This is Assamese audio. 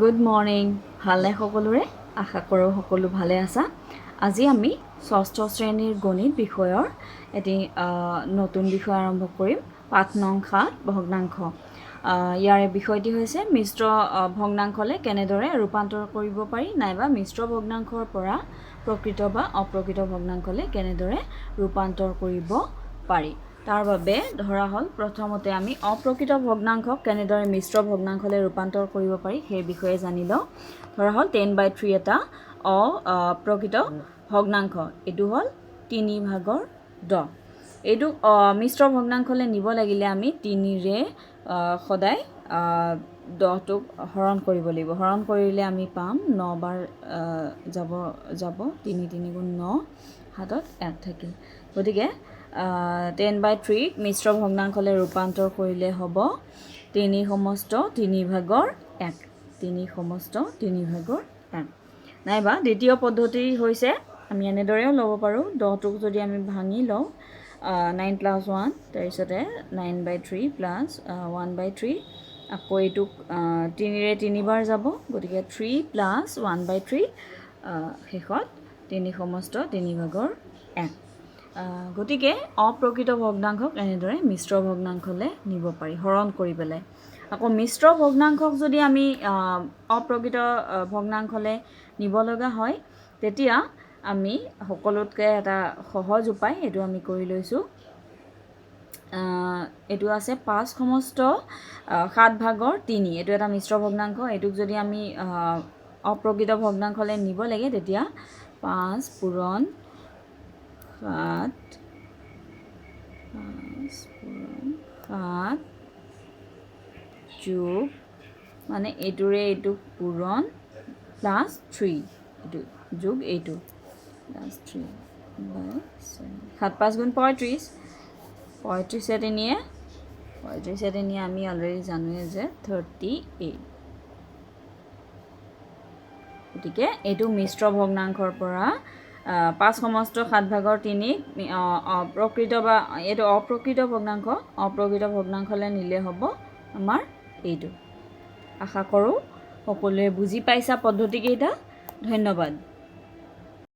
গুড মৰ্ণিং, ভালনে সকলোৰে? আশা কৰোঁ সকলো ভালে আছা। আজি আমি ষষ্ঠ শ্ৰেণীৰ গণিত বিষয়ৰ এটি নতুন বিষয় আৰম্ভ কৰিম। পাঠ নং ৭ ভগ্নাংশ। ইয়াৰে বিষয়টি হৈছে মিশ্ৰ ভগ্নাংশলৈ কেনেদৰে ৰূপান্তৰ কৰিব পাৰি, নাইবা মিশ্ৰ ভগ্নাংশৰ পৰা প্ৰকৃত বা অপ্ৰকৃত ভগ্নাংশলৈ কেনেদৰে ৰূপান্তৰ কৰিব পাৰি। তাৰ বাবে ধৰা হ'ল প্ৰথমতে আমি অপ্ৰকৃত ভগ্নাংশক কেনেদৰে মিশ্ৰ ভগ্নাংশলৈ ৰূপান্তৰ কৰিব পাৰি সেই বিষয়ে জানি লওঁ। ধৰা হ'ল 10/3 এটা অপ্ৰকৃত ভগ্নাংশ, এইটো হ'ল 3/10। এইটো মিশ্ৰ ভগ্নাংশলৈ নিব লাগিলে আমি 3ৰে সদায় 10টোক হৰণ কৰিব লাগিব। হৰণ কৰিলে আমি পাম 9 বাৰ যাব 3 3 গুণ 9, হাতত 1 থাকিল। গতিকে 10/3 মিশ্ৰ ভগ্নাংশলৈ ৰূপান্তৰ কৰিলে হ'ব 3 সমস্ত 3/1, 3 সমস্ত 3/1। নাইবা দ্বিতীয় পদ্ধতি হৈছে আমি এনেদৰেও ল'ব পাৰোঁ। 10টোক যদি আমি ভাঙি লওঁ 9 + 1, তাৰপিছতে 9/3 + 1/3, আকৌ এইটোক 3ৰে 3 বাৰ যাব, গতিকে 3 + 1/3, শেষত 3 সমস্ত 3/1। গতিকে অপ্ৰকৃত ভগ্নাংশক এনেদৰে মিশ্ৰ ভগ্নাংশলৈ নিব পাৰি হৰণ কৰি পেলাই। আকৌ মিশ্ৰ ভগ্নাংশক যদি আমি অপ্ৰকৃত ভগ্নাংশলৈ নিব লগা হয়, তেতিয়া আমি সকলোতকৈ এটা সহজ উপায় এইটো আমি কৰি লৈছোঁ। এইটো আছে 5 সমস্ত 7/3। এইটো এটা মিশ্ৰ ভগ্নাংশ। এইটোক যদি আমি অপ্ৰকৃত ভগ্নাংশলৈ নিব লাগে, তেতিয়া 5 পূৰণ 7 যোগ, মানে এইটোৰে এইটো পূৰণ +3, এইটো যোগ এইটো +3/7। 7 × 5 = 35। 35ে 3 আমি অলৰেডি জানোৱে যে 38। গতিকে এইটো মিশ্ৰ ভগ্নাংশৰ পৰা 5 সমস্ত 7/3 প্ৰকৃত বা এইটো অপ্ৰকৃত ভগ্নাংশ, অপ্ৰকৃত ভগ্নাংশলৈ নিলে হ'ব আমাৰ এইটো। আশা কৰোঁ সকলোৱে বুজি পাইছা পদ্ধতিকেইটা। ধন্যবাদ।